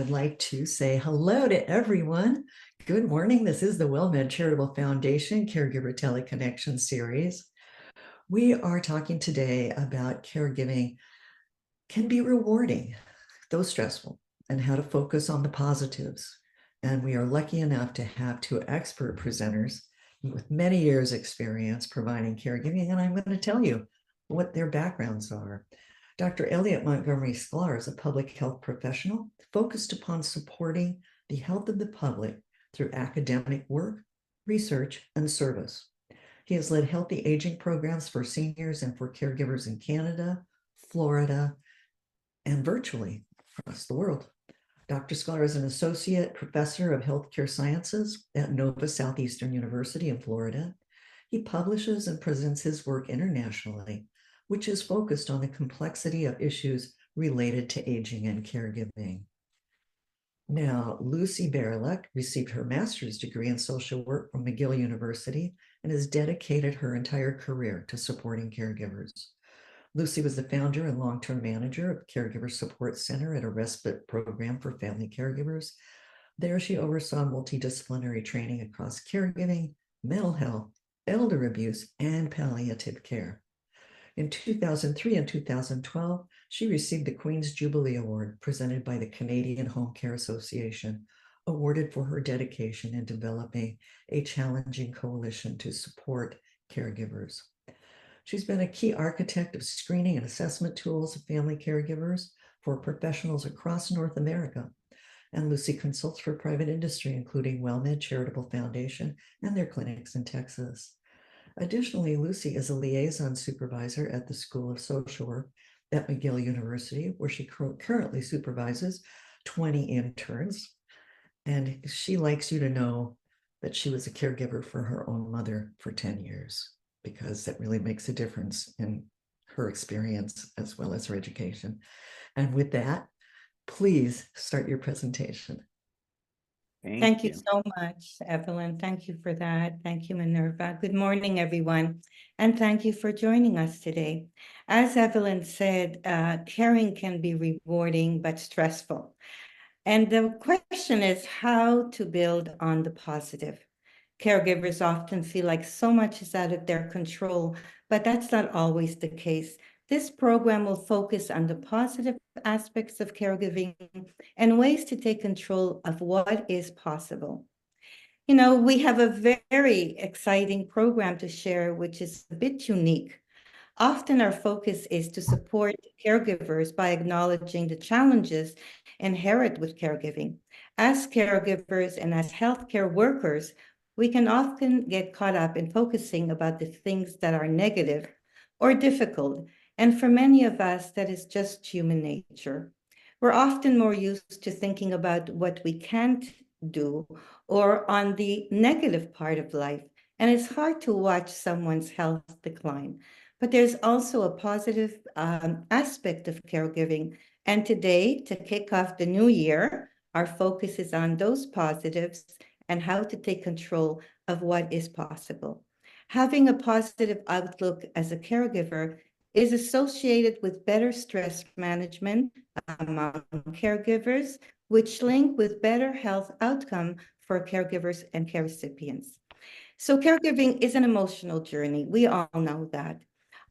I'd like to say hello to everyone. Good morning. This is the WellMed Charitable Foundation Caregiver Teleconnection Series. We are talking today about caregiving can be rewarding, though stressful, and how to focus on the positives. And we are lucky enough to have two expert presenters with many years experience providing caregiving. And I'm going to tell you what their backgrounds are. Dr. Elliot Montgomery Sklar is a public health professional focused upon supporting the health of the public through academic work, research, and service. He has led healthy aging programs for seniors and for caregivers in Canada, Florida, and virtually across the world. Dr. Sklar is an associate professor of healthcare sciences at Nova Southeastern University in Florida. He publishes and presents his work internationally, which is focused on the complexity of issues related to aging and caregiving. Now, Lucy Barylak received her master's degree in social work from McGill University and has dedicated her entire career to supporting caregivers. Lucy was the founder and long-term manager of Caregiver Support Center at a respite program for family caregivers. There, she oversaw multidisciplinary training across caregiving, mental health, elder abuse, and palliative care. In 2003 and 2012, she received the Queen's Jubilee Award presented by the Canadian Home Care Association, awarded for her dedication in developing a challenging coalition to support caregivers. She's been a key architect of screening and assessment tools of family caregivers for professionals across North America. And Lucy consults for private industry, including WellMed Charitable Foundation and their clinics in Texas. Additionally, Lucy is a liaison supervisor at the School of Social Work at McGill University, where she currently supervises 20 interns. And she likes you to know that she was a caregiver for her own mother for 10 years, because that really makes a difference in her experience as well as her education. And with that, please start your presentation. Thank you so much, Evelyn. Thank you for that. Thank you, Minerva. Good morning, everyone. And thank you for joining us today. As Evelyn said, caring can be rewarding but stressful. And the question is how to build on the positive. Caregivers often feel like so much is out of their control, but that's not always the case. This program will focus on the positive aspects of caregiving and ways to take control of what is possible. You know, we have a very exciting program to share, which is a bit unique. Often our focus is to support caregivers by acknowledging the challenges inherent with caregiving. As caregivers and as healthcare workers, we can often get caught up in focusing about the things that are negative or difficult. And for many of us, that is just human nature. We're often more used to thinking about what we can't do or on the negative part of life. And it's hard to watch someone's health decline. But there's also a positive aspect of caregiving. And today, to kick off the new year, our focus is on those positives and how to take control of what is possible. Having a positive outlook as a caregiver is associated with better stress management among caregivers, which link with better health outcome for caregivers and care recipients. So caregiving is an emotional journey. We all know that.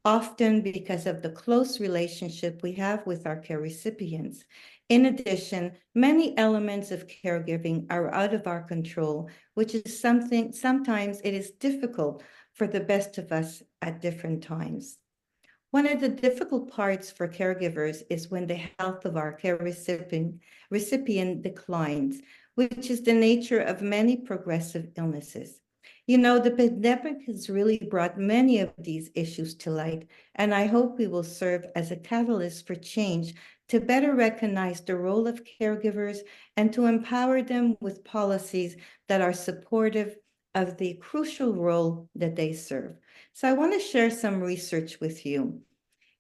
Often because of the close relationship we have with our care recipients. In addition, many elements of caregiving are out of our control, which is something sometimes it is difficult for the best of us at different times. One of the difficult parts for caregivers is when the health of our care recipient declines, which is the nature of many progressive illnesses. You know, the pandemic has really brought many of these issues to light, and I hope we will serve as a catalyst for change to better recognize the role of caregivers and to empower them with policies that are supportive of the crucial role that they serve. So I want to share some research with you.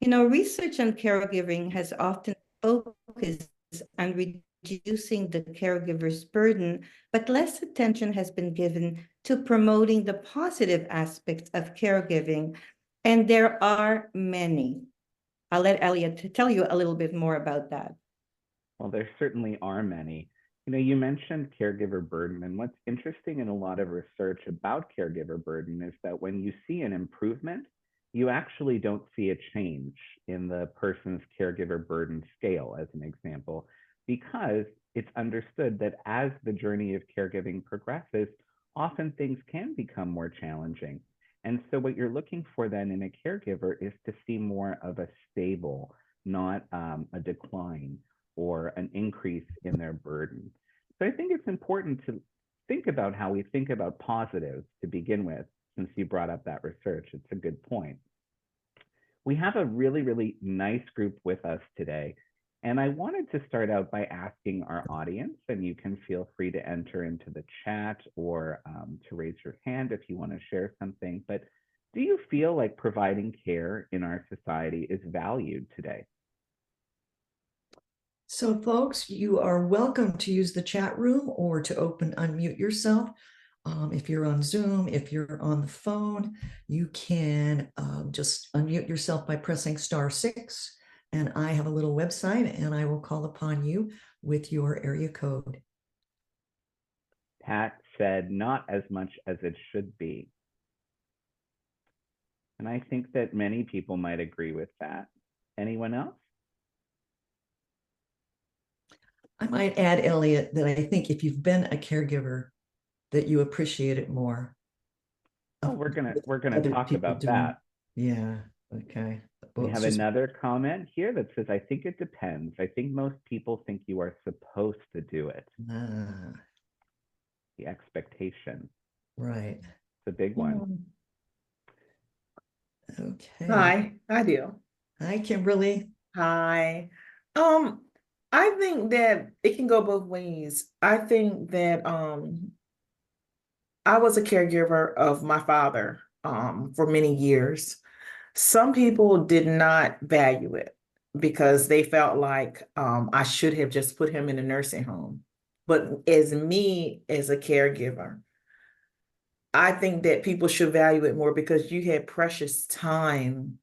You know, research on caregiving has often focused on reducing the caregiver's burden, but less attention has been given to promoting the positive aspects of caregiving. And there are many. I'll let Elliot tell you a little bit more about that. Well, there certainly are many. You mentioned caregiver burden, and what's interesting in a lot of research about caregiver burden is that when you see an improvement, you actually don't see a change in the person's caregiver burden scale, as an example, because it's understood that as the journey of caregiving progresses, often things can become more challenging. And so, what you're looking for then in a caregiver is to see more of a stable, not a decline or an increase in their burden. So I think it's important to think about how we think about positives to begin with, since you brought up that research. It's a good point. We have a really, really nice group with us today. And I wanted to start out by asking our audience, and you can feel free to enter into the chat or to raise your hand if you want to share something. But do you feel like providing care in our society is valued today? So folks, you are welcome to use the chat room or to unmute yourself. If you're on Zoom, if you're on the phone, you can just unmute yourself by pressing *6. And I have a little website and I will call upon you with your area code. Pat said, not as much as it should be. And I think that many people might agree with that. Anyone else? I might add, Elliot, that I think if you've been a caregiver, that you appreciate it more. Oh, we're gonna talk about that. Yeah. Okay. We have another comment here that says, I think it depends. I think most people think you are supposed to do it. The expectation. Right. It's a big one. Okay. Hi, I do. Hi, Kimberly. Hi. I think that it can go both ways. I think that I was a caregiver of my father for many years. Some people did not value it because they felt like I should have just put him in a nursing home. But as a caregiver, I think that people should value it more because you had precious time.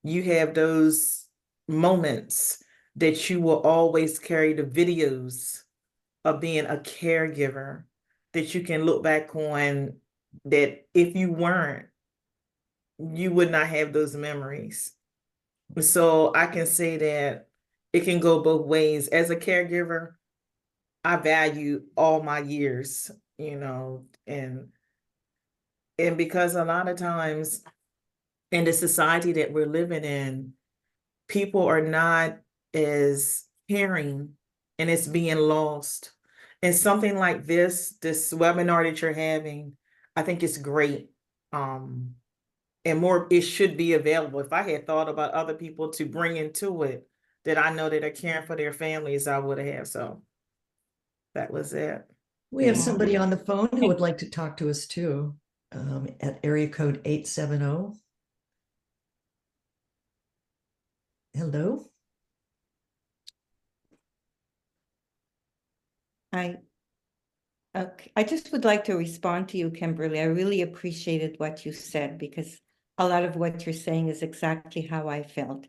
You have those moments that you will always carry the videos of being a caregiver that you can look back on, that if you weren't, you would not have those memories. So I can say that it can go both ways. As a caregiver, I value all my years, and because a lot of times in the society that we're living in, people are not as caring and it's being lost. And something like this webinar that you're having, I think it's great. And more, it should be available. If I had thought about other people to bring into it that I know that are caring for their families, I would have. So that was it. We have somebody on the phone who would like to talk to us too, at area code 870. Hello. I just would like to respond to you, Kimberly. I really appreciated what you said because a lot of what you're saying is exactly how I felt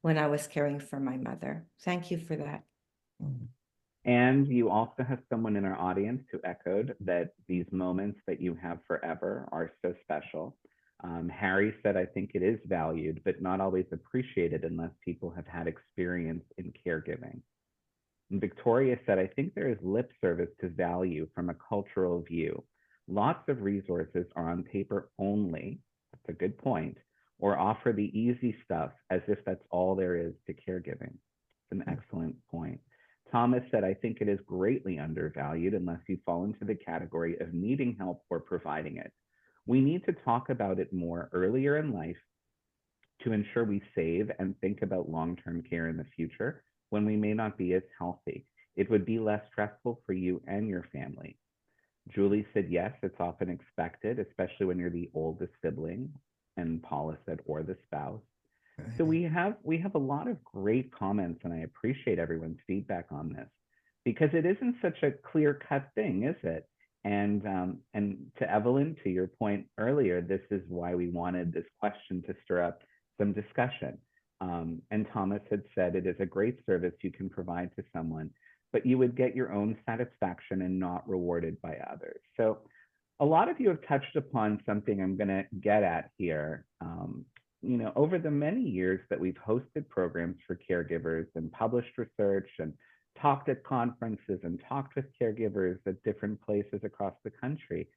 when I was caring for my mother. Thank you for that. And you also have someone in our audience who echoed that these moments that you have forever are so special. Harry said, I think it is valued, but not always appreciated unless people have had experience in caregiving. And Victoria said, I think there is lip service to value from a cultural view. Lots of resources are on paper only, that's a good point, or offer the easy stuff as if that's all there is to caregiving. It's an excellent point. Thomas said, I think it is greatly undervalued unless you fall into the category of needing help or providing it. We need to talk about it more earlier in life to ensure we save and think about long-term care in the future when we may not be as healthy. It would be less stressful for you and your family. Julie said, yes, it's often expected, especially when you're the oldest sibling. And Paula said, or the spouse. So we have a lot of great comments, and I appreciate everyone's feedback on this because it isn't such a clear-cut thing, is it? And to Evelyn, to your point earlier, this is why we wanted this question to stir up some discussion. And Thomas had said it is a great service you can provide to someone, but you would get your own satisfaction and not rewarded by others. So a lot of you have touched upon something I'm going to get at here. Over the many years that we've hosted programs for caregivers and published research and talked at conferences and talked with caregivers at different places across the country,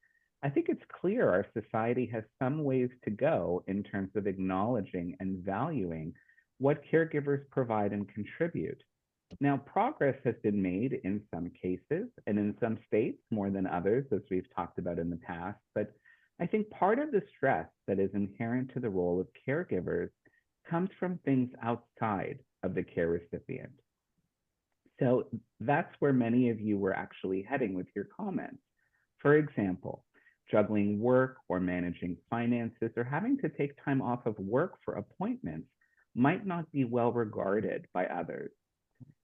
I think it's clear our society has some ways to go in terms of acknowledging and valuing what caregivers provide and contribute. Now, progress has been made in some cases and in some states more than others, as we've talked about in the past. But I think part of the stress that is inherent to the role of caregivers comes from things outside of the care recipient. So that's where many of you were actually heading with your comments. For example, juggling work or managing finances or having to take time off of work for appointments might not be well regarded by others.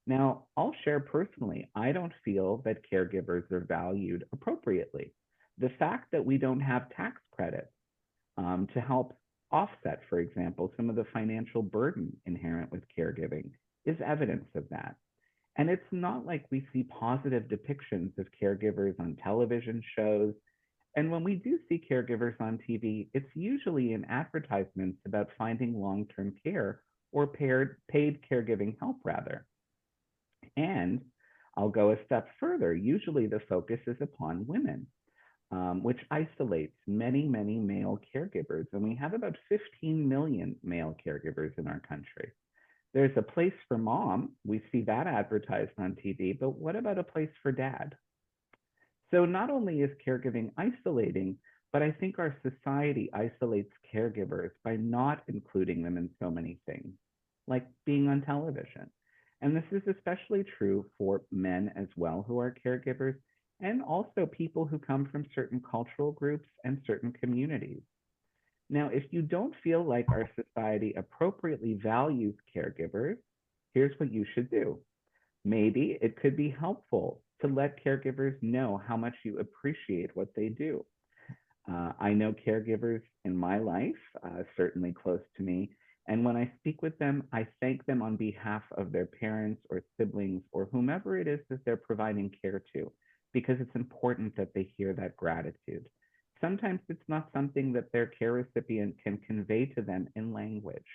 Now, I'll share personally, I don't feel that caregivers are valued appropriately. The fact that we don't have tax credits to help offset, for example, some of the financial burden inherent with caregiving is evidence of that. And it's not like we see positive depictions of caregivers on television shows. And when we do see caregivers on TV, it's usually in advertisements about finding long-term care or paid caregiving help, rather. And I'll go a step further. Usually the focus is upon women, which isolates many, many male caregivers. And we have about 15 million male caregivers in our country. There's a place for mom. We see that advertised on TV, but what about a place for dad? So not only is caregiving isolating, but I think our society isolates caregivers by not including them in so many things, like being on television. And this is especially true for men as well who are caregivers, and also people who come from certain cultural groups and certain communities. Now, if you don't feel like our society appropriately values caregivers, here's what you should do. Maybe it could be helpful to let caregivers know how much you appreciate what they do. I know caregivers in my life, certainly close to me, and when I speak with them, I thank them on behalf of their parents or siblings or whomever it is that they're providing care to, because it's important that they hear that gratitude. Sometimes it's not something that their care recipient can convey to them in language.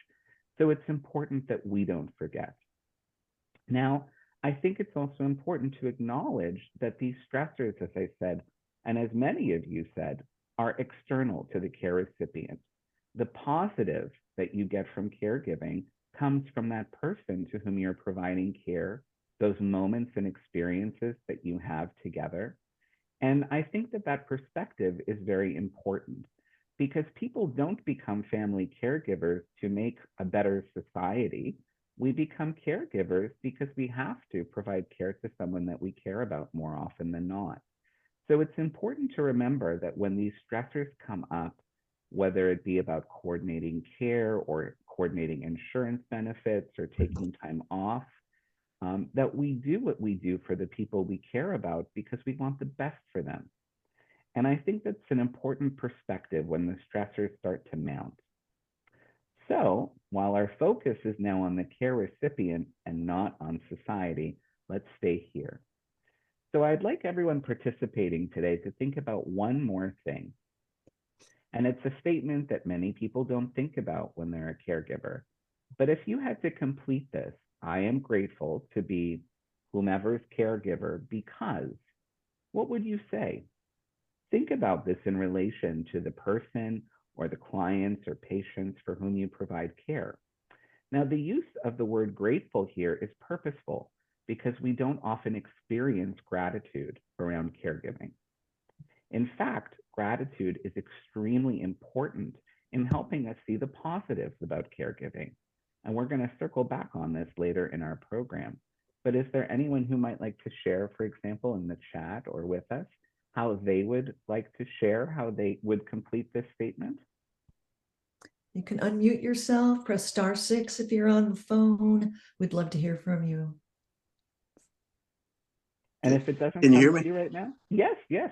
So it's important that we don't forget. Now, I think it's also important to acknowledge that these stressors, as I said, and as many of you said, are external to the care recipient. The positive that you get from caregiving comes from that person to whom you're providing care, those moments and experiences that you have together. And I think that that perspective is very important, because people don't become family caregivers to make a better society. We become caregivers because we have to provide care to someone that we care about more often than not. So it's important to remember that when these stressors come up, whether it be about coordinating care or coordinating insurance benefits or taking time off, that we do what we do for the people we care about because we want the best for them. And I think that's an important perspective when the stressors start to mount. So while our focus is now on the care recipient and not on society, let's stay here. So I'd like everyone participating today to think about one more thing. And it's a statement that many people don't think about when they're a caregiver. But if you had to complete this, I am grateful to be whomever's caregiver because, what would you say? Think about this in relation to the person or the clients or patients for whom you provide care. Now, the use of the word grateful here is purposeful because we don't often experience gratitude around caregiving. In fact, gratitude is extremely important in helping us see the positives about caregiving. And we're going to circle back on this later in our program. But is there anyone who might like to share, for example, in the chat or with us, how they would like to share how they would complete this statement? You can unmute yourself, press *6 if you're on the phone. We'd love to hear from you. And if it doesn't Can you come hear to me? you right now? Yes, yes.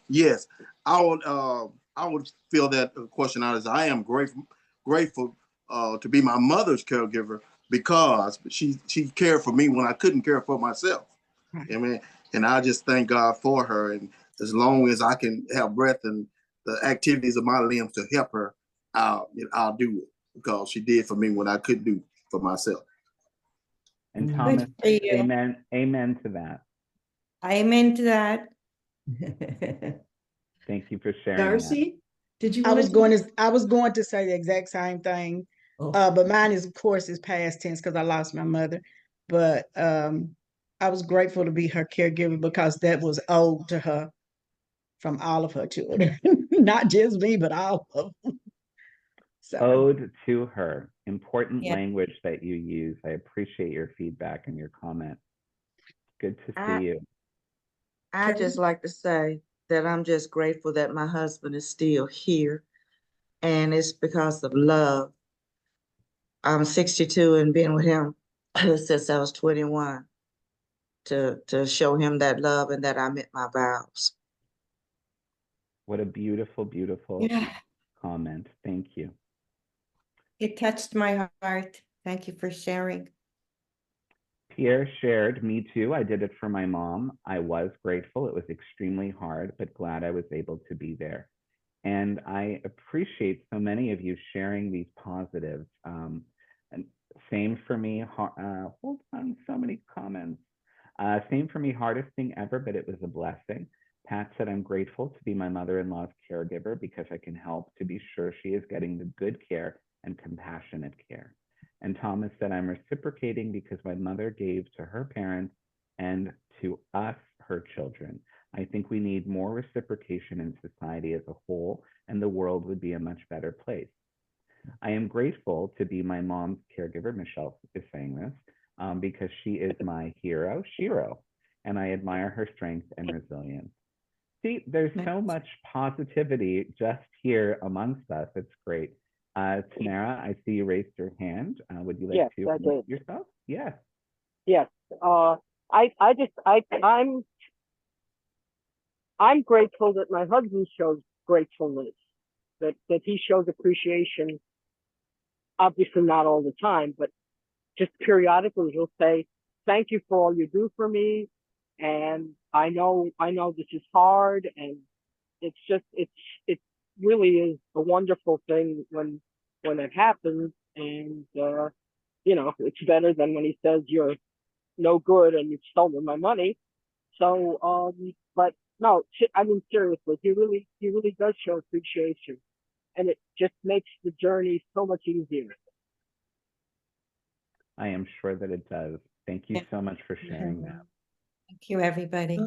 Yes, I would fill that question out as I am grateful to be my mother's caregiver because she cared for me when I couldn't care for myself. I mean, and I just thank God for her. And as long as I can have breath and the activities of my limbs to help her, I'll do it because she did for me when I couldn't do for myself. And Mhm. Thomas, Good for you. amen to that. Amen to that. Thank you for sharing that. Darcy, did you I want was to? going to say the exact same thing. Oh. But mine is, of course, is past tense because I lost my mother. But I was grateful to be her caregiver because that was owed to her from all of her children, not just me, but all of them. So Ode to her. Important Yeah. language that you use. I appreciate your feedback and your comment. Good to see you. I just like to say that I'm just grateful that my husband is still here, and it's because of love. I'm 62 and been with him since I was 21 to show him that love and that I met my vows. What a beautiful, beautiful Yeah. comment. Thank you. It touched my heart. Thank you for sharing. Pierre shared, me too. I did it for my mom. I was grateful. It was extremely hard, but glad I was able to be there. And I appreciate so many of you sharing these positives. And same for me. Hold on, so many comments. Same for me, hardest thing ever, but it was a blessing. Pat said, I'm grateful to be my mother-in-law's caregiver because I can help to be sure she is getting the good care and compassionate care. And Thomas said, I'm reciprocating because my mother gave to her parents and to us, her children. I think we need more reciprocation in society as a whole, and the world would be a much better place. I am grateful to be my mom's caregiver. Michelle is saying this because she is my hero, Shiro, and I admire her strength and resilience. See, there's so much positivity just here amongst us. It's great. Tamara, I see you raised your hand. Would you like to introduce yourself? Yes. Yes. I'm grateful that my husband shows gratefulness, that he shows appreciation. Obviously not all the time, but just periodically he'll say, thank you for all you do for me. And I know this is hard, and it really is a wonderful thing when it happens. And it's better than when he says you're no good and you've stolen my money. So but no, I mean seriously, he really does show appreciation, and it just makes the journey so much easier. I am sure that it does. Thank you so much for sharing that. Thank you, everybody.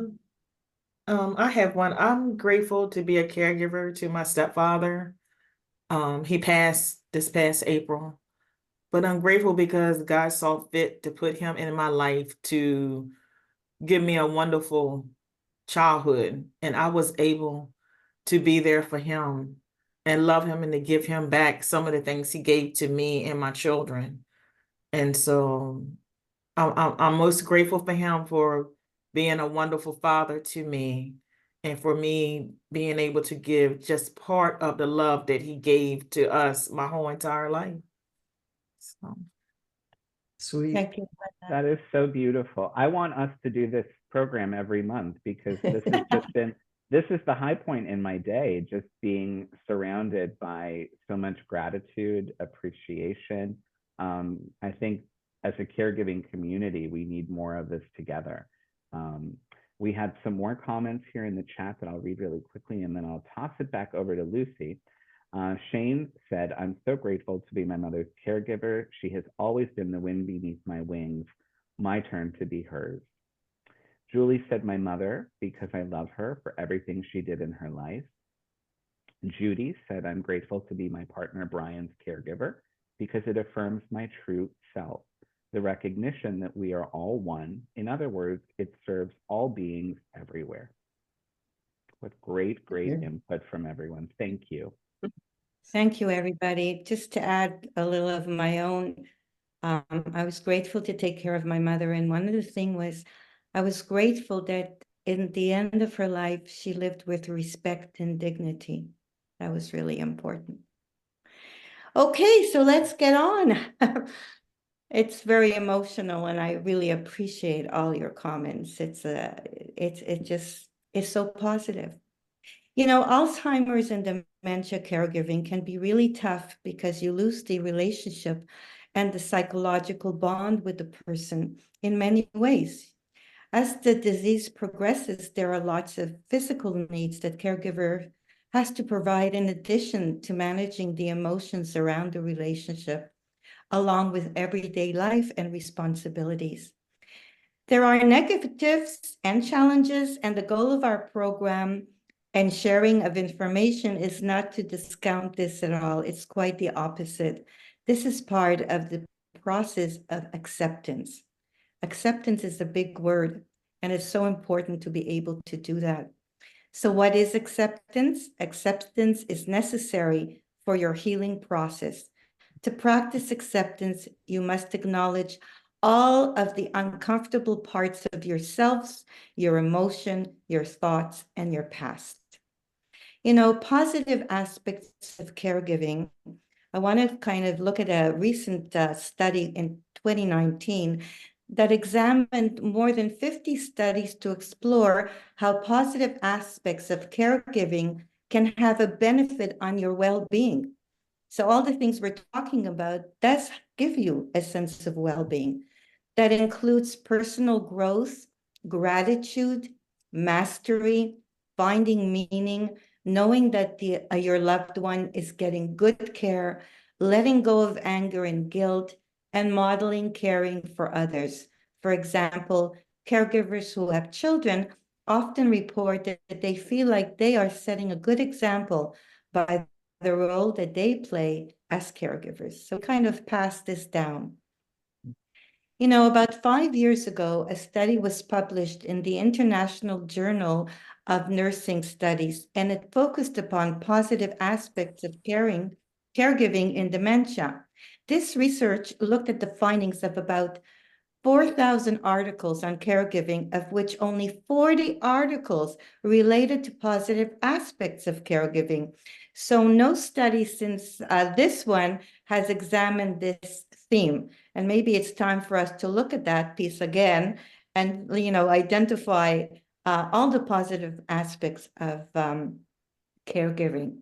I have one. I'm grateful to be a caregiver to my stepfather. He passed this past April, but I'm grateful because God saw fit to put him in my life to give me a wonderful childhood, and I was able to be there for him and love him and to give him back some of the things he gave to me and my children. And so I'm most grateful for him for being a wonderful father to me, and for me being able to give just part of the love that he gave to us my whole entire life. So. Sweet. Thank you. That is so beautiful. I want us to do this program every month because this has just been, this is the high point in my day, just being surrounded by so much gratitude, appreciation. I think as a caregiving community, we need more of this together. We had some more comments here in the chat that I'll read really quickly, and then I'll toss it back over to Lucy. Shane said, I'm so grateful to be my mother's caregiver. She has always been the wind beneath my wings. My turn to be hers. Julie said, my mother, because I love her for everything she did in her life. Judy said, I'm grateful to be my partner Brian's caregiver because it affirms my true self. The recognition that we are all one. In other words, it serves all beings everywhere. What great input from everyone. Thank you. Thank you, everybody. Just to add a little of my own, I was grateful to take care of my mother. And one of the things was, I was grateful that in the end of her life, she lived with respect and dignity. That was really important. Okay, so let's get on. It's very emotional, and I really appreciate all your comments. It just is so positive. Alzheimer's and dementia caregiving can be really tough because you lose the relationship and the psychological bond with the person in many ways. As the disease progresses, there are lots of physical needs that caregiver has to provide in addition to managing the emotions around the relationship, along with everyday life and responsibilities. There are negatives and challenges, and the goal of our program and sharing of information is not to discount this at all. It's quite the opposite. This is part of the process of acceptance. Acceptance is a big word, and it's so important to be able to do that. So what is acceptance? Acceptance is necessary for your healing process. To practice acceptance, you must acknowledge all of the uncomfortable parts of yourselves, your emotion, your thoughts, and your past. Positive aspects of caregiving. I want to kind of look at a recent study in 2019 that examined more than 50 studies to explore how positive aspects of caregiving can have a benefit on your well-being. So all the things we're talking about does give you a sense of well-being. That includes personal growth, gratitude, mastery, finding meaning, knowing that your loved one is getting good care, letting go of anger and guilt, and modeling caring for others. For example, caregivers who have children often report that they feel like they are setting a good example by the role that they play as caregivers. So kind of pass this down. About 5 years ago, a study was published in the International Journal of Nursing Studies, and it focused upon positive aspects of caregiving in dementia. This research looked at the findings of about 4,000 articles on caregiving, of which only 40 articles related to positive aspects of caregiving. So no study since this one has examined this theme. And maybe it's time for us to look at that piece again and, identify all the positive aspects of caregiving.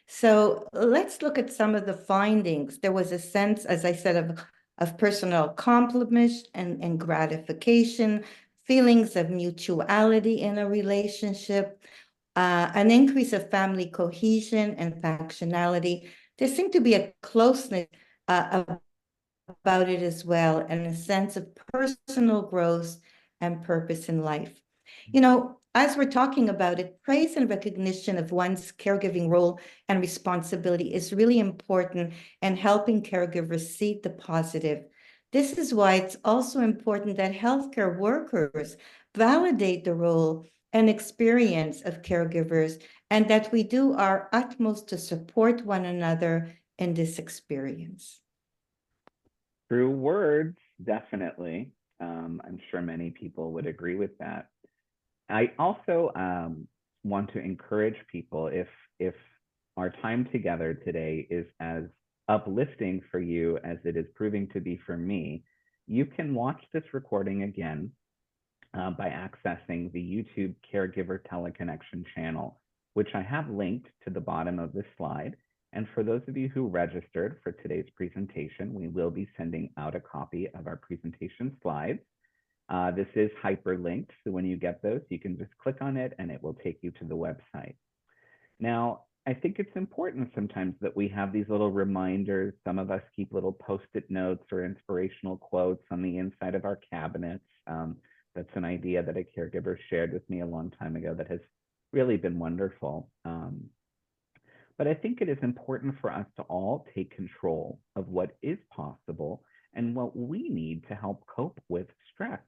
So let's look at some of the findings. There was a sense, as I said, of personal accomplishment and gratification, feelings of mutuality in a relationship, an increase of family cohesion and factionality. There seemed to be a closeness about it as well, and a sense of personal growth and purpose in life. As we're talking about it, praise and recognition of one's caregiving role and responsibility is really important in helping caregivers see the positive. This is why it's also important that healthcare workers validate the role and experience of caregivers, and that we do our utmost to support one another in this experience. Through words, definitely. I'm sure many people would agree with that. I also want to encourage people, if our time together today is as uplifting for you as it is proving to be for me, you can watch this recording again by accessing the YouTube Caregiver Teleconnection channel, which I have linked to the bottom of this slide. And for those of you who registered for today's presentation, we will be sending out a copy of our presentation slides. This is hyperlinked, so when you get those, you can just click on it and it will take you to the website. Now, I think it's important sometimes that we have these little reminders. Some of us keep little Post-it notes or inspirational quotes on the inside of our cabinets. That's an idea that a caregiver shared with me a long time ago that has really been wonderful. But I think it is important for us to all take control of what is possible and what we need to help cope with stress.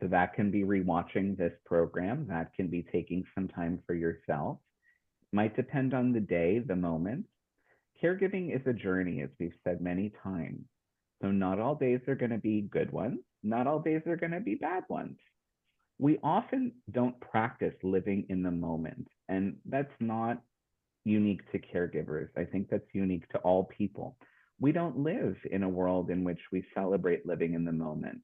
So that can be rewatching this program. That can be taking some time for yourself. It might depend on the day, the moment. Caregiving is a journey, as we've said many times. So not all days are going to be good ones. Not all days are going to be bad ones. We often don't practice living in the moment, and that's not unique to caregivers. I think that's unique to all people. We don't live in a world in which we celebrate living in the moment.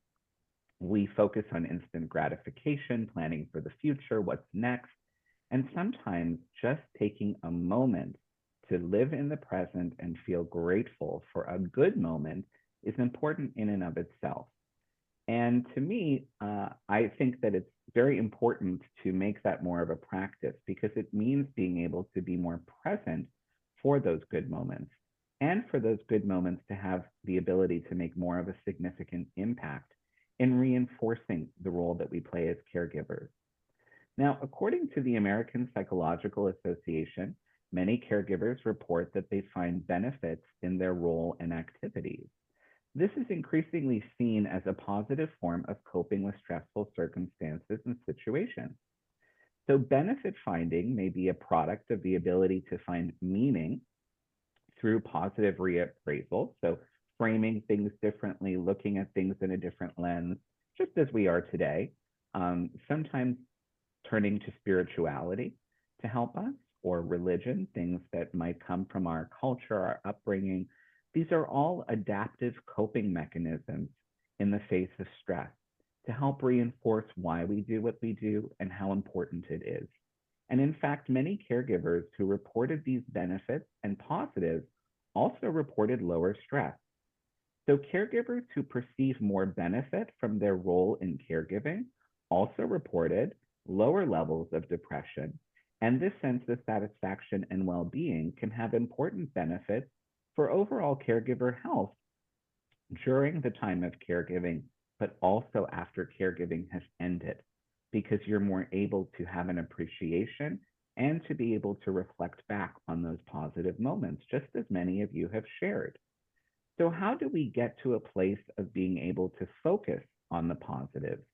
We focus on instant gratification, planning for the future, what's next, and sometimes just taking a moment to live in the present and feel grateful for a good moment is important in and of itself. And to me, I think that it's very important to make that more of a practice because it means being able to be more present for those good moments and for those good moments to have the ability to make more of a significant impact in reinforcing the role that we play as caregivers. Now, according to the American Psychological Association, many caregivers report that they find benefits in their role and activities. This is increasingly seen as a positive form of coping with stressful circumstances and situations. So benefit finding may be a product of the ability to find meaning through positive reappraisal. So framing things differently, looking at things in a different lens, just as we are today. Sometimes turning to spirituality to help us, or religion, things that might come from our culture, our upbringing. These are all adaptive coping mechanisms in the face of stress to help reinforce why we do what we do and how important it is. And in fact, many caregivers who reported these benefits and positives also reported lower stress. So caregivers who perceive more benefit from their role in caregiving also reported lower levels of depression. And this sense of satisfaction and well-being can have important benefits for overall caregiver health during the time of caregiving, but also after caregiving has ended, because you're more able to have an appreciation and to be able to reflect back on those positive moments, just as many of you have shared. So how do we get to a place of being able to focus on the positives?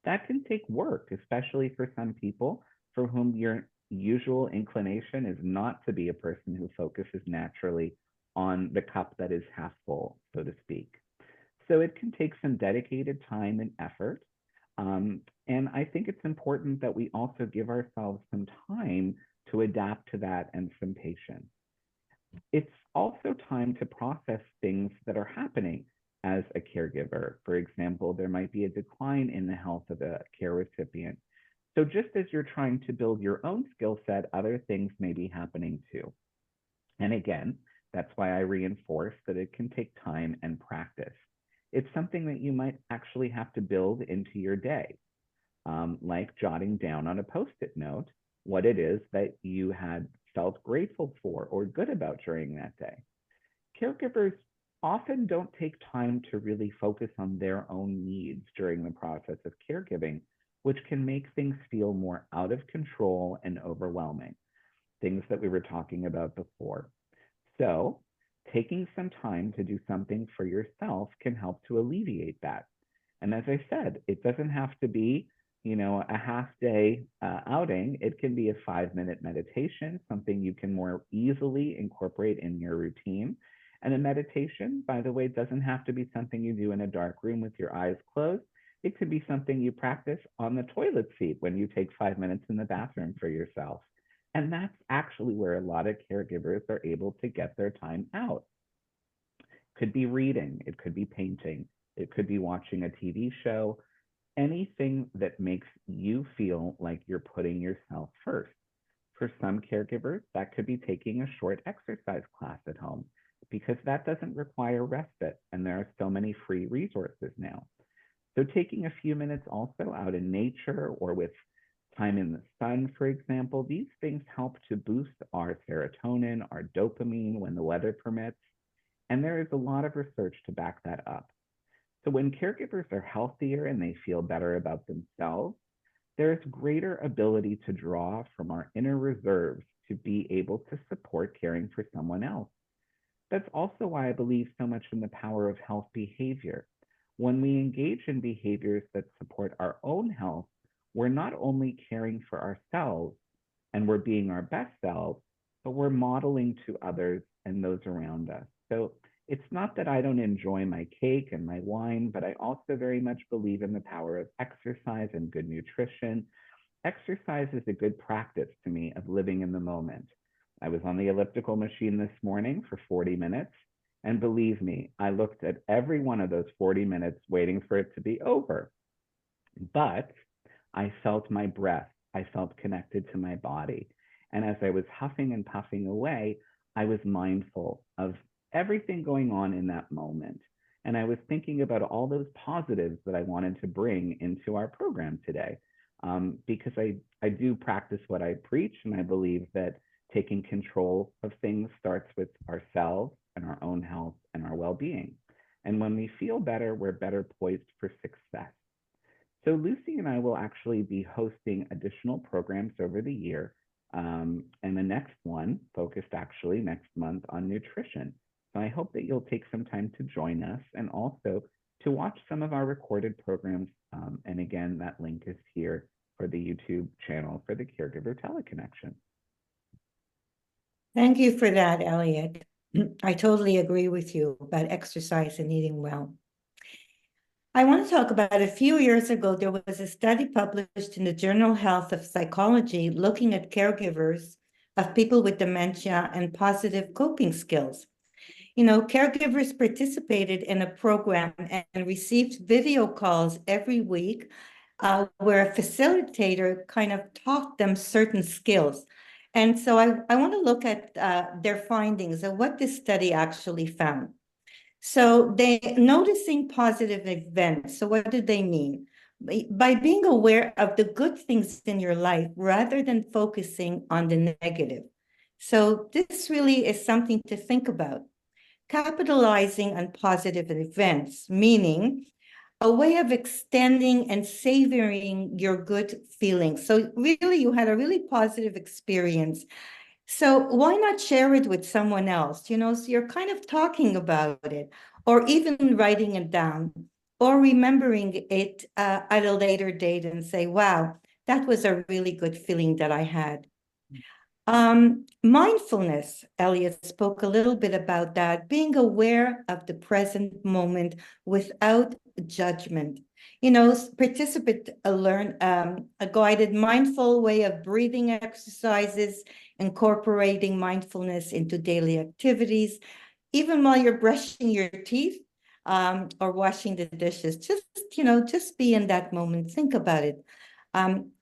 That can take work, especially for some people for whom your usual inclination is not to be a person who focuses naturally on the cup that is half full, so to speak. So it can take some dedicated time and effort. And I think it's important that we also give ourselves some time to adapt to that and some patience. It's also time to process things that are happening as a caregiver. For example, there might be a decline in the health of a care recipient. So just as you're trying to build your own skill set, other things may be happening too. And again, that's why I reinforce that it can take time and practice. It's something that you might actually have to build into your day, like jotting down on a Post-it note what it is that you had felt grateful for or good about during that day. Caregivers often don't take time to really focus on their own needs during the process of caregiving, which can make things feel more out of control and overwhelming, things that we were talking about before. So taking some time to do something for yourself can help to alleviate that. And as I said, it doesn't have to be, a half day outing. It can be a 5-minute meditation, something you can more easily incorporate in your routine. And a meditation, by the way, doesn't have to be something you do in a dark room with your eyes closed. It could be something you practice on the toilet seat when you take 5 minutes in the bathroom for yourself. And that's actually where a lot of caregivers are able to get their time out. It could be reading, it could be painting, it could be watching a TV show, anything that makes you feel like you're putting yourself first. For some caregivers, that could be taking a short exercise class at home, because that doesn't require respite, and there are so many free resources now. So taking a few minutes also out in nature or with time in the sun, for example, these things help to boost our serotonin, our dopamine when the weather permits. And there is a lot of research to back that up. So when caregivers are healthier and they feel better about themselves, there is greater ability to draw from our inner reserves to be able to support caring for someone else. That's also why I believe so much in the power of health behavior. When we engage in behaviors that support our own health, we're not only caring for ourselves and we're being our best selves, but we're modeling to others and those around us. So it's not that I don't enjoy my cake and my wine, but I also very much believe in the power of exercise and good nutrition. Exercise is a good practice to me of living in the moment. I was on the elliptical machine this morning for 40 minutes. And believe me, I looked at every one of those 40 minutes waiting for it to be over. But I felt my breath. I felt connected to my body. And as I was huffing and puffing away, I was mindful of everything going on in that moment. And I was thinking about all those positives that I wanted to bring into our program today. Because I do practice what I preach, and I believe that taking control of things starts with ourselves and our own health and our well-being. And when we feel better, we're better poised for success. So Lucy and I will actually be hosting additional programs over the year. And the next one focused actually next month on nutrition. So I hope that you'll take some time to join us and also to watch some of our recorded programs. And again, that link is here for the YouTube channel for the Caregiver Teleconnection. Thank you for that, Elliot. I totally agree with you about exercise and eating well. I want to talk about a few years ago, there was a study published in the Journal Health of Psychology looking at caregivers of people with dementia and positive coping skills. You know, caregivers participated in a program and received video calls every week where a facilitator kind of taught them certain skills. And so I want to look at their findings and what this study actually found. So they noticing positive events. So what do they mean? By being aware of the good things in your life rather than focusing on the negative. So this really is something to think about. Capitalizing on positive events, meaning a way of extending and savoring your good feelings. So really, you had a really positive experience. So why not share it with someone else? You know, so you're kind of talking about it, or even writing it down, or remembering it at a later date and say, wow, that was a really good feeling that I had. Mindfulness, Elliot spoke a little bit about that, being aware of the present moment without judgment. You know, participate learn a guided mindful way of breathing exercises, incorporating mindfulness into daily activities, even while you're brushing your teeth or washing the dishes. Just be in that moment. Think about it.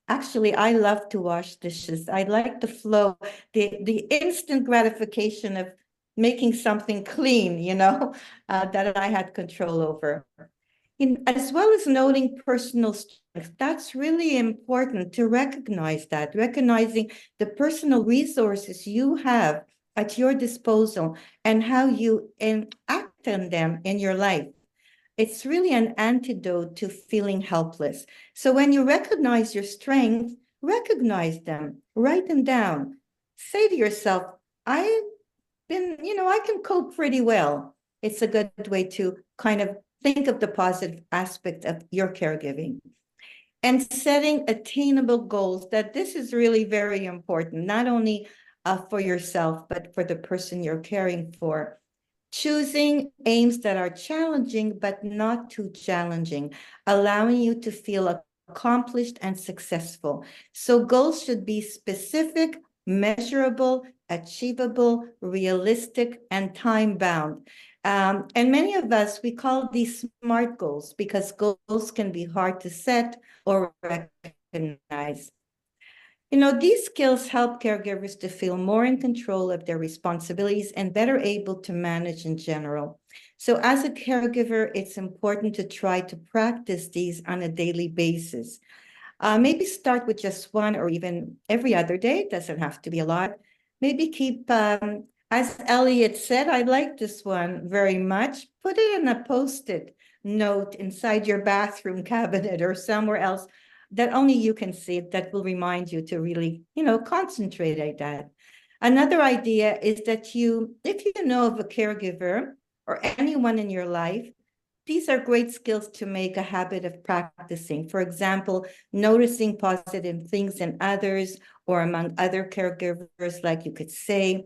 Actually, I love to wash dishes. I like the flow, the instant gratification of making something clean, that I had control over. As well as noting personal strength, that's really important to recognize that, recognizing the personal resources you have at your disposal and how you act on them in your life. It's really an antidote to feeling helpless. So when you recognize your strengths, recognize them, write them down. Say to yourself, I can cope pretty well. It's a good way to kind of think of the positive aspect of your caregiving. And setting attainable goals, that this is really very important, not only for yourself, but for the person you're caring for. Choosing aims that are challenging, but not too challenging, allowing you to feel accomplished and successful. So goals should be specific, measurable, achievable, realistic, and time-bound. And many of us, we call these SMART goals because goals can be hard to set or recognize. These skills help caregivers to feel more in control of their responsibilities and better able to manage in general. So as a caregiver, it's important to try to practice these on a daily basis. Maybe start with just one or even every other day. It doesn't have to be a lot. Maybe keep, as Elliot said, I like this one very much. Put it in a Post-it note inside your bathroom cabinet or somewhere else that only you can see it, that will remind you to really, concentrate on that. Another idea is that if you know of a caregiver or anyone in your life, these are great skills to make a habit of practicing. For example, noticing positive things in others or among other caregivers, like you could say,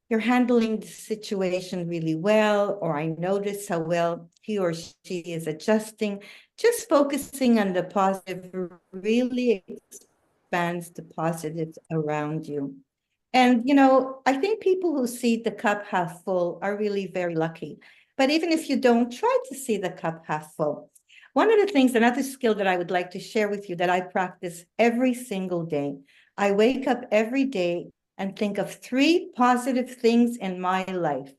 you're handling the situation really well, or I notice how well he or she is adjusting. Just focusing on the positive really expands the positives around you. And, you know, I think people who see the cup half full are really very lucky. But even if you don't, try to see the cup half full. One of the things, another skill that I would like to share with you that I practice every single day, I wake up every day and think of 3 positive things in my life.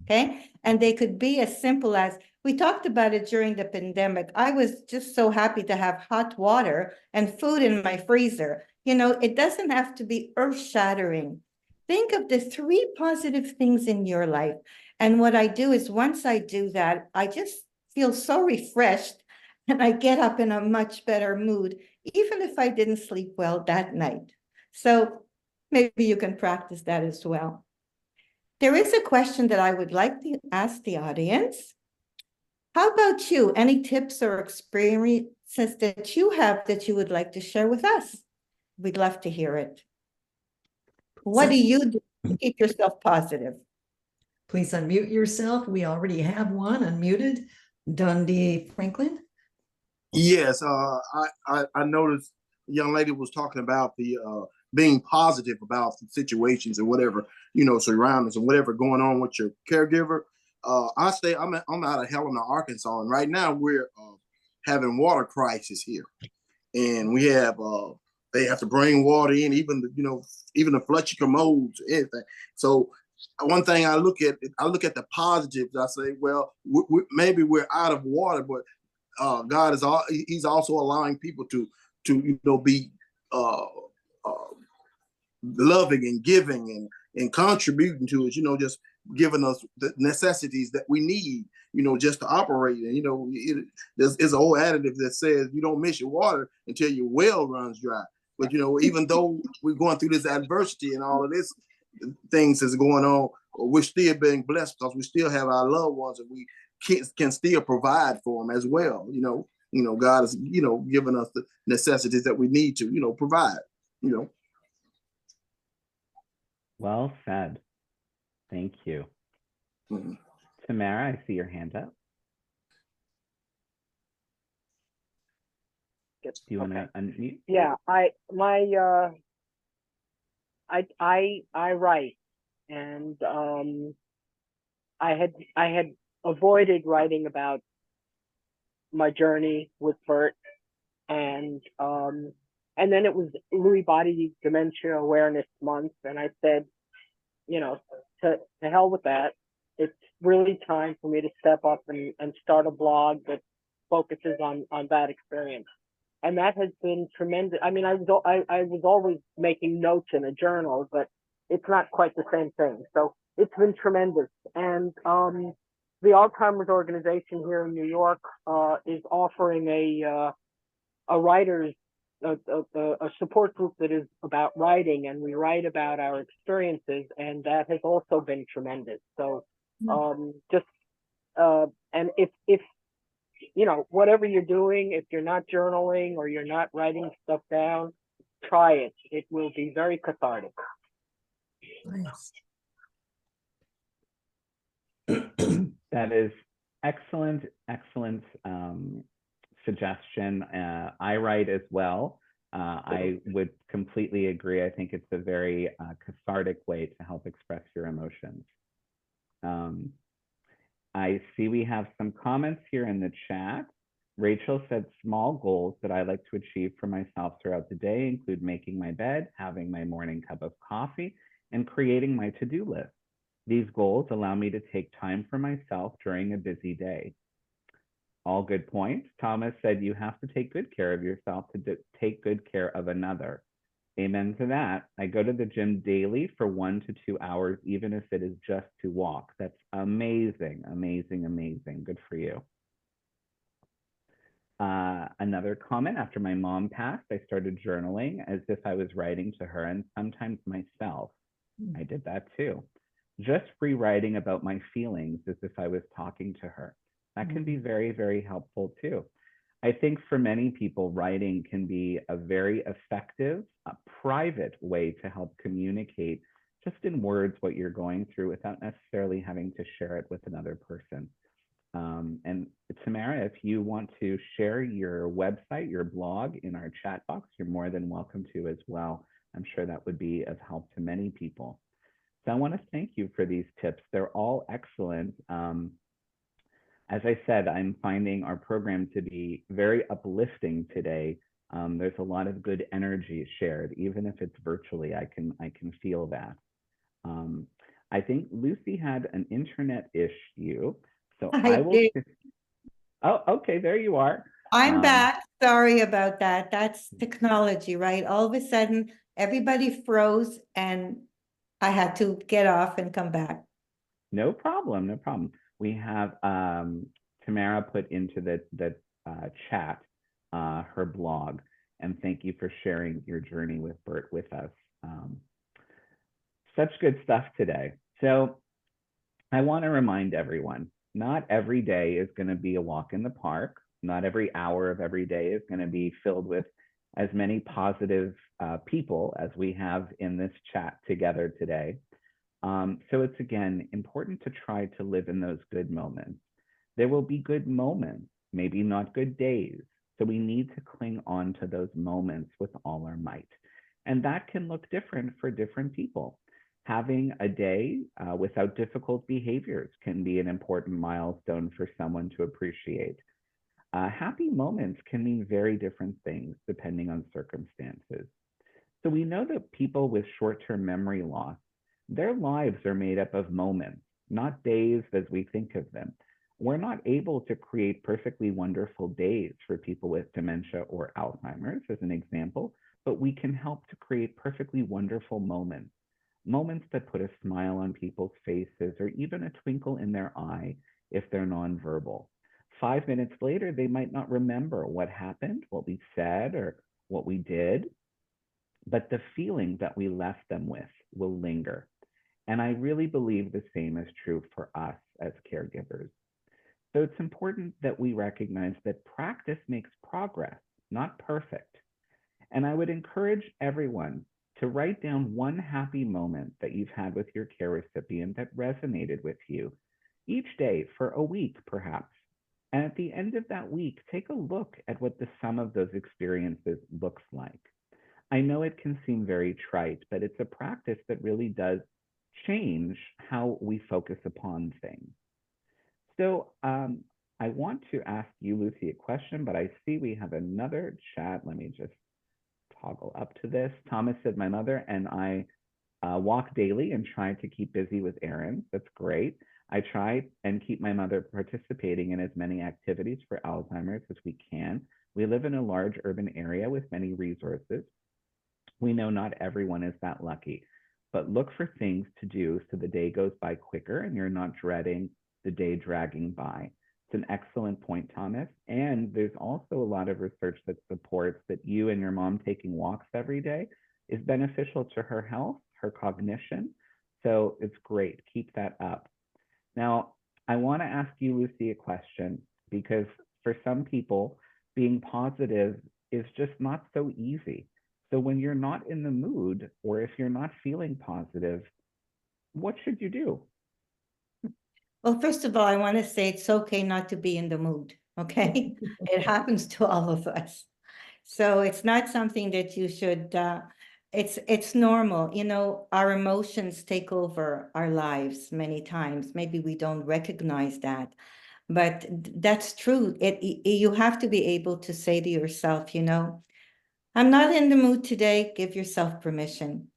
Okay. And they could be as simple as, we talked about it during the pandemic. I was just so happy to have hot water and food in my freezer. You know, it doesn't have to be earth-shattering. Think of the 3 positive things in your life. And what I do is once I do that, I just feel so refreshed and I get up in a much better mood, even if I didn't sleep well that night. So maybe you can practice that as well. There is a question that I would like to ask the audience. How about you? Any tips or experiences that you have that you would like to share with us? We'd love to hear it. What do you do to keep yourself positive? Please unmute yourself. We already have one unmuted. Dundee Franklin. Yes, I noticed the young lady was talking about the being positive about the situations and whatever, you know, surroundings and whatever going on with your caregiver. I say I'm out of Helena, Arkansas, and right now we're having water crisis here, and we have they have to bring water in, even even to flush your commodes, anything. So one thing I look at the positives. I say, well, maybe we're out of water, but God is He's also allowing people to be uh, loving and giving and contributing to us. Just giving us the necessities that we need. Just to operate. And there's an old additive that says you don't miss your water until your well runs dry. But even though we're going through this adversity and all of this things is going on, we're still being blessed because we still have our loved ones and we can still provide for them as well. God is giving us the necessities that we need to provide. Well said. Thank you. Mm-hmm. Tamara, I see your hand up. Do you want to unmute? Yeah, I write, and I had avoided writing about my journey with Bert, and then it was Lewy Body Dementia Awareness Month, and I said, to hell with that. It's really time for me to step up and start a blog that focuses on that experience. And that has been tremendous. I mean, I was always making notes in a journal, but it's not quite the same thing. So it's been tremendous. And the Alzheimer's organization here in New York is offering a writer's a support group that is about writing, and we write about our experiences, and that has also been tremendous. So and if whatever you're doing, if you're not journaling or you're not writing stuff down, try it. It will be very cathartic. Nice. That is excellent suggestion. I write as well. I would completely agree. I think it's a very cathartic way to help express your emotions. I see we have some comments here in the chat. Rachel said small goals that I like to achieve for myself throughout the day include making my bed, having my morning cup of coffee, and creating my to-do list. These goals allow me to take time for myself during a busy day. All good points. Thomas said you have to take good care of yourself to take good care of another. Amen to that. I go to the gym daily for 1 to 2 hours, even if it is just to walk. That's amazing, amazing, amazing. Good for you. Another comment, after my mom passed, I started journaling as if I was writing to her and sometimes myself. I did that too. Just rewriting about my feelings as if I was talking to her. That can be very, very helpful too. I think for many people, writing can be a very effective, private way to help communicate just in words what you're going through without necessarily having to share it with another person. And Tamara, if you want to share your website, your blog in our chat box, you're more than welcome to as well. I'm sure that would be of help to many people. So I want to thank you for these tips. They're all excellent. As I said, I'm finding our program to be very uplifting today. There's a lot of good energy shared, even if it's virtually. I can feel that. I think Lucy had an internet issue, so I will. did. Oh, okay, there you are. I'm back. Sorry about that. That's technology, right? All of a sudden, everybody froze and I had to get off and come back. No problem, no problem. We have Tamara put into the chat her blog, and thank you for sharing your journey with Bert with us. Such good stuff today. So I want to remind everyone, not every day is going to be a walk in the park. Not every hour of every day is going to be filled with as many positive people as we have in this chat together today. So it's, again, important to try to live in those good moments. There will be good moments, maybe not good days. So we need to cling on to those moments with all our might. And that can look different for different people. Having a day without difficult behaviors can be an important milestone for someone to appreciate. Happy moments can mean very different things depending on circumstances. So we know that people with short-term memory loss, their lives are made up of moments, not days as we think of them. We're not able to create perfectly wonderful days for people with dementia or Alzheimer's, as an example, but we can help to create perfectly wonderful moments, moments that put a smile on people's faces or even a twinkle in their eye if they're nonverbal. 5 minutes later, they might not remember what happened, what we said, or what we did, but the feeling that we left them with will linger. And I really believe the same is true for us as caregivers. So it's important that we recognize that practice makes progress, not perfect. And I would encourage everyone to write down one happy moment that you've had with your care recipient that resonated with you each day for a week, perhaps. And at the end of that week, take a look at what the sum of those experiences looks like. I know it can seem very trite, but it's a practice that really does change how we focus upon things. So I want to ask you, Lucy, a question, but I see we have another chat. Let me just toggle up to this. Thomas said, my mother and I walk daily and try to keep busy with errands. That's great. I try and keep my mother participating in as many activities for Alzheimer's as we can. We live in a large urban area with many resources. We know not everyone is that lucky, but look for things to do so the day goes by quicker and you're not dreading the day dragging by. It's an excellent point, Thomas. And there's also a lot of research that supports that you and your mom taking walks every day is beneficial to her health, her cognition. So it's great. Keep that up. Now, I want to ask you, Lucy, a question, because for some people, being positive is just not so easy. So when you're not in the mood, or if you're not feeling positive, what should you do? Well, first of all, I want to say it's okay not to be in the mood, okay? It happens to all of us. So it's not something that you should, it's normal. You know, our emotions take over our lives many times. Maybe we don't recognize that, but that's true. You have to be able to say to yourself, you know, I'm not in the mood today. Give yourself permission.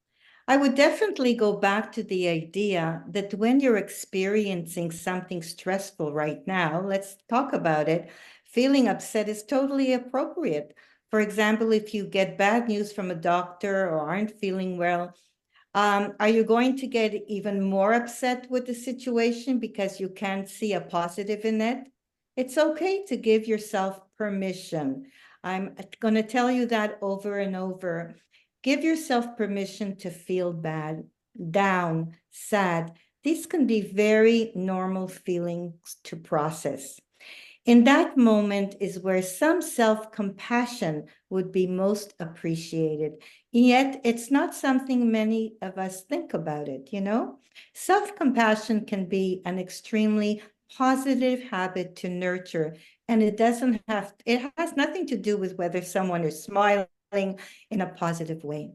I would definitely go back to the idea that when you're experiencing something stressful right now, let's talk about it, feeling upset is totally appropriate. For example, if you get bad news from a doctor or aren't feeling well, are you going to get even more upset with the situation because you can't see a positive in it? It's okay to give yourself permission. I'm going to tell you that over and over. Give yourself permission to feel bad, down, sad. These can be very normal feelings to process. In that moment is where some self-compassion would be most appreciated. Yet it's not something many of us think about it, you know? Self-compassion can be an extremely positive habit to nurture, and it has nothing to do with whether someone is smiling in a positive way.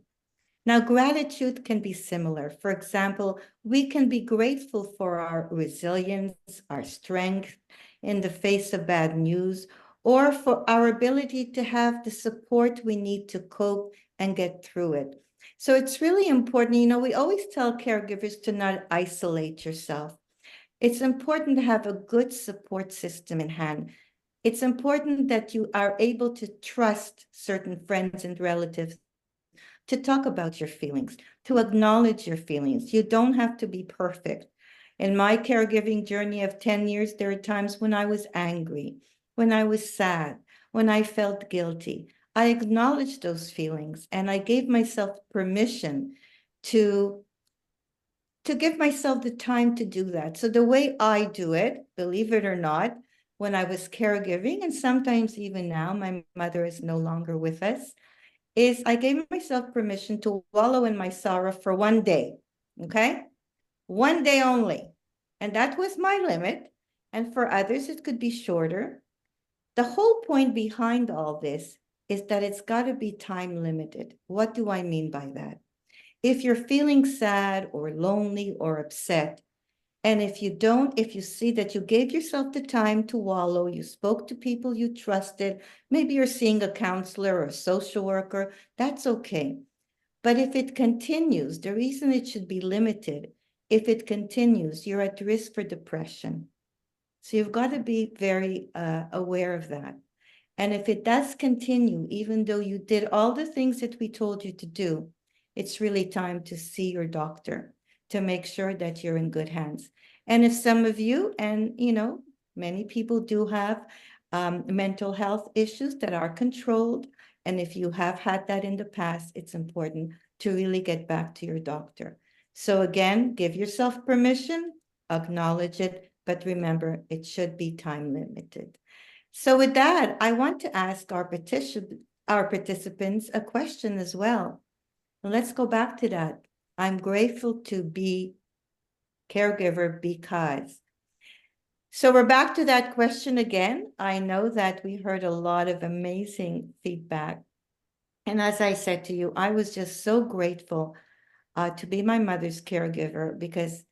Now, gratitude can be similar. For example, we can be grateful for our resilience, our strength in the face of bad news, or for our ability to have the support we need to cope and get through it. So it's really important. You know, we always tell caregivers to not isolate yourself. It's important to have a good support system in hand. It's important that you are able to trust certain friends and relatives to talk about your feelings, to acknowledge your feelings. You don't have to be perfect. In my caregiving journey of 10 years, there are times when I was angry, when I was sad, when I felt guilty. I acknowledged those feelings and I gave myself permission to give myself the time to do that. So the way I do it, believe it or not, when I was caregiving, and sometimes even now, my mother is no longer with us, is I gave myself permission to wallow in my sorrow for one day, okay? One day only. And that was my limit. And for others, it could be shorter. The whole point behind all this is that it's got to be time limited. What do I mean by that? If you're feeling sad or lonely or upset, and if you see that you gave yourself the time to wallow, you spoke to people you trusted, maybe you're seeing a counselor or a social worker, that's okay. But if it continues, the reason it should be limited, if it continues, you're at risk for depression. So you've got to be very aware of that. And if it does continue, even though you did all the things that we told you to do, it's really time to see your doctor to make sure that you're in good hands. And if some of you, and you know, many people do have mental health issues that are controlled, and if you have had that in the past, it's important to really get back to your doctor. So again, give yourself permission, acknowledge it, but remember, it should be time limited. So with that, I want to ask our participants a question as well. And let's go back to that. I'm grateful to be caregiver because. So we're back to that question again. I know that we heard a lot of amazing feedback. And as I said to you, I was just so grateful to be my mother's caregiver because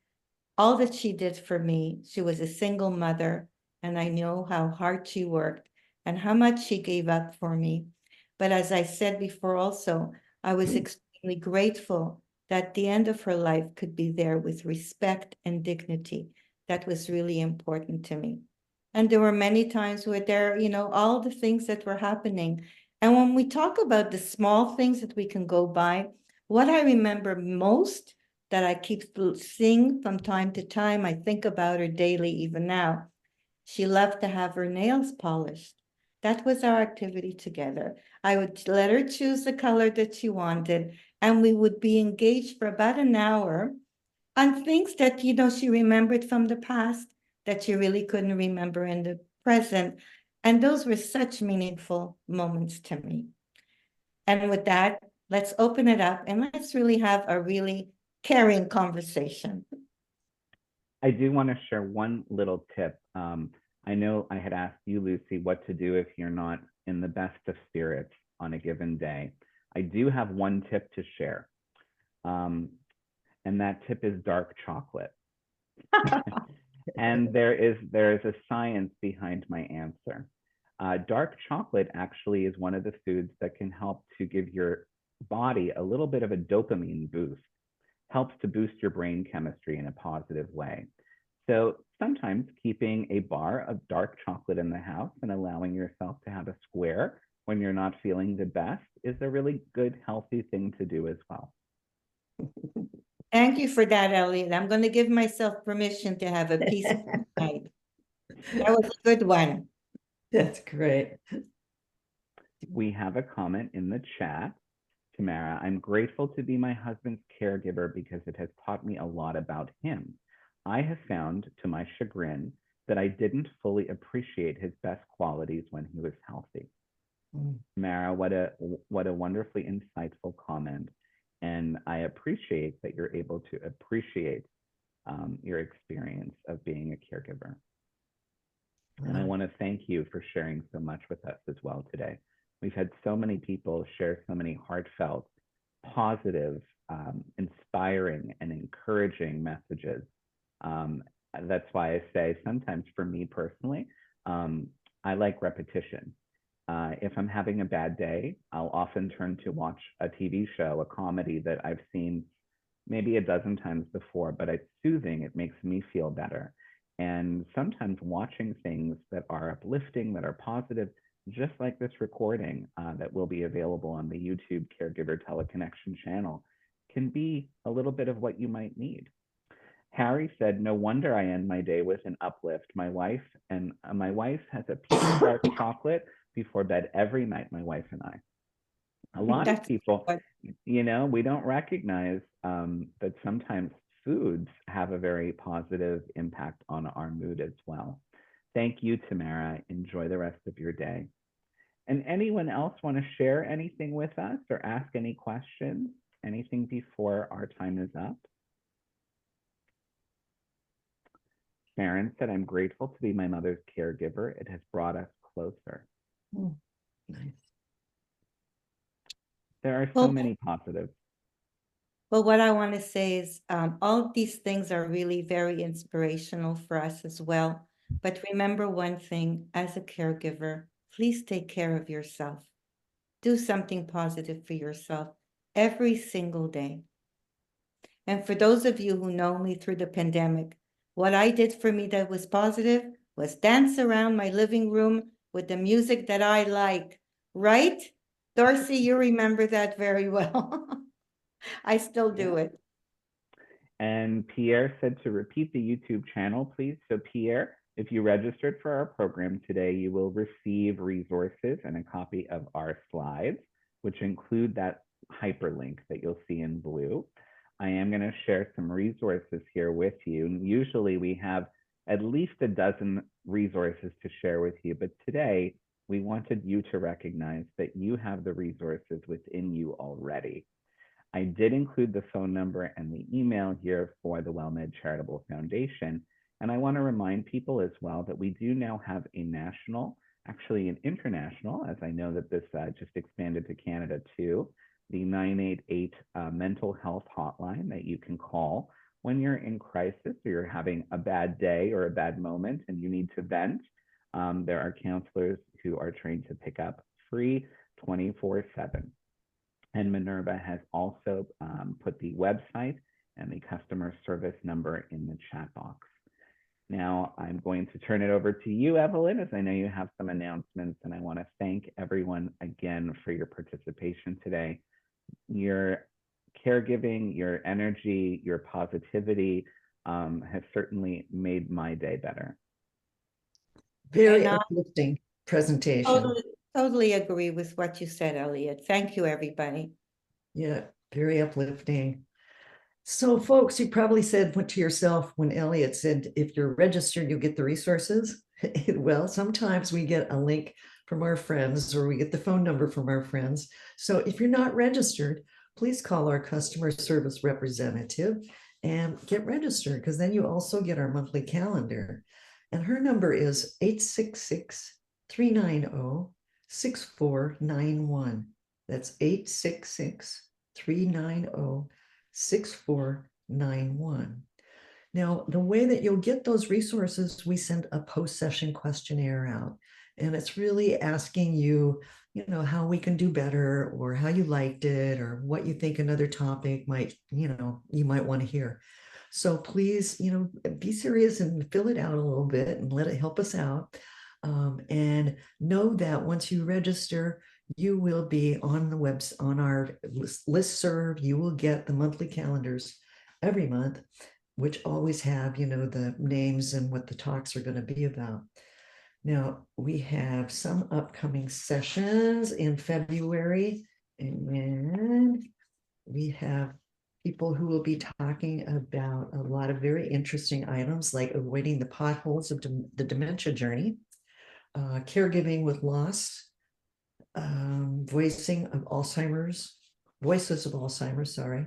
all that she did for me, she was a single mother, and I know how hard she worked and how much she gave up for me. But as I said before also, I was extremely grateful that the end of her life could be there with respect and dignity. That was really important to me. And there were many times where there, you know, all the things that were happening. And when we talk about the small things that we can go by, what I remember most that I keep seeing from time to time, I think about her daily, even now. She loved to have her nails polished. That was our activity together. I would let her choose the color that she wanted, and we would be engaged for about an hour on things that, you know, she remembered from the past that she really couldn't remember in the present. And those were such meaningful moments to me. And with that, let's open it up and let's really have a really caring conversation. I do want to share one little tip. I know I had asked you, Lucy, what to do if you're not in the best of spirits on a given day. I do have one tip to share. And that tip is dark chocolate. And there is a science behind my answer. Dark chocolate actually is one of the foods that can help to give your body a little bit of a dopamine boost, helps to boost your brain chemistry in a positive way. So sometimes keeping a bar of dark chocolate in the house and allowing yourself to have a square when you're not feeling the best is a really good, healthy thing to do as well. Thank you for that, Elliot. I'm going to give myself permission to have a piece of night. That was a good one. That's great. We have a comment in the chat. Tamara, I'm grateful to be my husband's caregiver because it has taught me a lot about him. I have found, to my chagrin, that I didn't fully appreciate his best qualities when he was healthy. Tamara, what a wonderfully insightful comment. And I appreciate that you're able to appreciate your experience of being a caregiver. And I want to thank you for sharing so much with us as well today. We've had so many people share so many heartfelt positive, inspiring, and encouraging messages. That's why I say sometimes for me personally, I like repetition. If I'm having a bad day, I'll often turn to watch a TV show, a comedy that I've seen maybe a dozen times before, but it's soothing. It makes me feel better. And sometimes watching things that are uplifting, that are positive, just like this recording that will be available on the YouTube Caregiver Teleconnection channel, can be a little bit of what you might need. Harry said, "No wonder I end my day with an uplift. My wife has a piece of dark chocolate before bed every night, my wife and I." A lot of people, we don't recognize that sometimes foods have a very positive impact on our mood as well. Thank you, Tamara. Enjoy the rest of your day. And anyone else want to share anything with us or ask any questions? Anything before our time is up? Sharon said, "I'm grateful to be my mother's caregiver. It has brought us closer." Nice. There are so many positives. Well, what I want to say is all of these things are really very inspirational for us as well. But remember one thing, as a caregiver, please take care of yourself. Do something positive for yourself every single day. And for those of you who know me through the pandemic, what I did for me that was positive was dance around my living room with the music that I like, right? Darcy, you remember that very well. I still do it. And Pierre said to repeat the YouTube channel, please. So Pierre, if you registered for our program today, you will receive resources and a copy of our slides, which include that hyperlink that you'll see in blue. I am going to share some resources here with you. Usually we have at least a dozen resources to share with you, but today we wanted you to recognize that you have the resources within you already. I did include the phone number and the email here for the WellMed Charitable Foundation. And I want to remind people as well that we do now have a national, actually an international, as I know that this just expanded to Canada too, the 988 mental health hotline that you can call when you're in crisis or you're having a bad day or a bad moment and you need to vent. There are counselors who are trained to pick up free 24/7. And Minerva has also put the website and the customer service number in the chat box. Now I'm going to turn it over to you, Evelyn, as I know you have some announcements, and I want to thank everyone again for your participation today. Your caregiving, your energy, your positivity has certainly made my day better. Very uplifting presentation. Totally agree with what you said, Elliot. Thank you, everybody. Yeah, very uplifting. So folks, you probably said to yourself when Elliot said, if you're registered, you'll get the resources. Well, sometimes we get a link from our friends or we get the phone number from our friends. So if you're not registered, please call our customer service representative and get registered, because then you also get our monthly calendar. And her number is 866-390-6491. That's 866-390-6491. Now, the way that you'll get those resources, we send a post-session questionnaire out, and it's really asking you, how we can do better, or how you liked it, or what you think another topic might, you might want to hear. So please, be serious and fill it out a little bit and let it help us out. And know that once you register, you will be on the on our listserv. You will get the monthly calendars every month, which always have, the names and what the talks are going to be about. Now, we have some upcoming sessions in February, and we have people who will be talking about a lot of very interesting items like avoiding the potholes of the dementia journey, caregiving with loss, voices of Alzheimer's, sorry.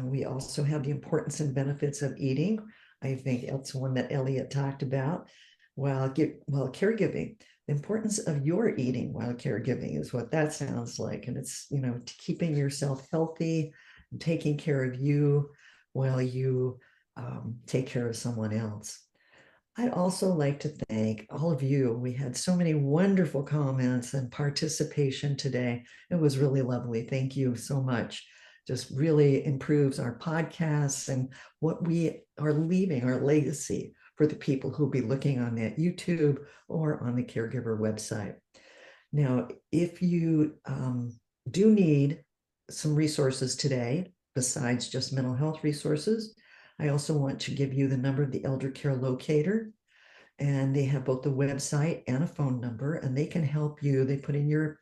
We also have the importance and benefits of eating. I think that's one that Elliot talked about. While caregiving, importance of your eating while caregiving is what that sounds like. And it's, keeping yourself healthy and taking care of you while you take care of someone else. I'd also like to thank all of you. We had so many wonderful comments and participation today. It was really lovely. Thank you so much. Just really improves our podcasts and what we are leaving, our legacy for the people who'll be looking on that YouTube or on the Caregiver website. Now, if you do need some resources today, besides just mental health resources, I also want to give you the number of the Elder Care Locator, and they have both the website and a phone number, and they can help you. They put in your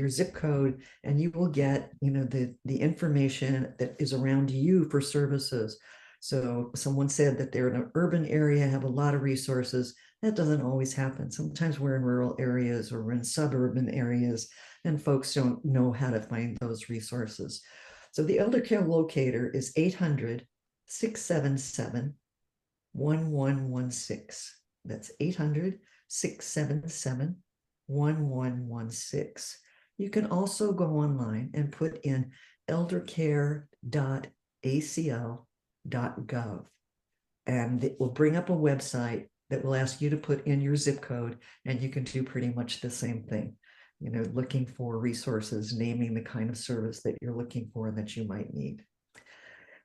zip code, and you will get, the information that is around you for services. So someone said that they're in an urban area, have a lot of resources. That doesn't always happen. Sometimes we're in rural areas or we're in suburban areas, and folks don't know how to find those resources. So the Elder Care Locator is 800-677-1116. That's 800-677-1116. You can also go online and put in eldercare.acl.gov, and it will bring up a website that will ask you to put in your zip code, and you can do pretty much the same thing. Looking for resources, naming the kind of service that you're looking for and that you might need.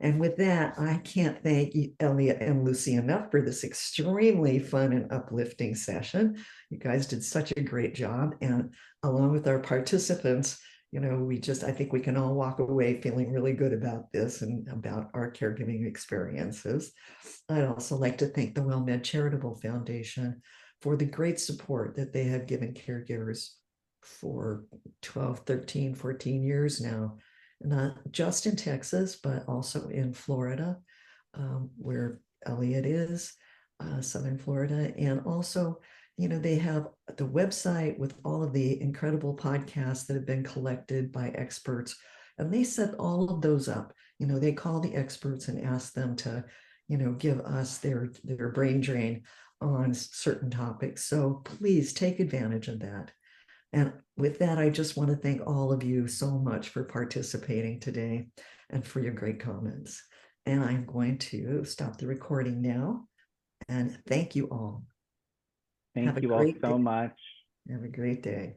And with that, I can't thank Elliot and Lucy enough for this extremely fun and uplifting session. You guys did such a great job. And along with our participants, I think we can all walk away feeling really good about this and about our caregiving experiences. I'd also like to thank the WellMed Charitable Foundation for the great support that they have given caregivers for 12, 13, 14 years now, not just in Texas, but also in Florida, where Elliot is, Southern Florida. And also, they have the website with all of the incredible podcasts that have been collected by experts, and they set all of those up. They call the experts and ask them to, give us their brain drain on certain topics. So please take advantage of that. And with that, I just want to thank all of you so much for participating today and for your great comments. And I'm going to stop the recording now. And thank you all. Thank you all so much. Have a great day.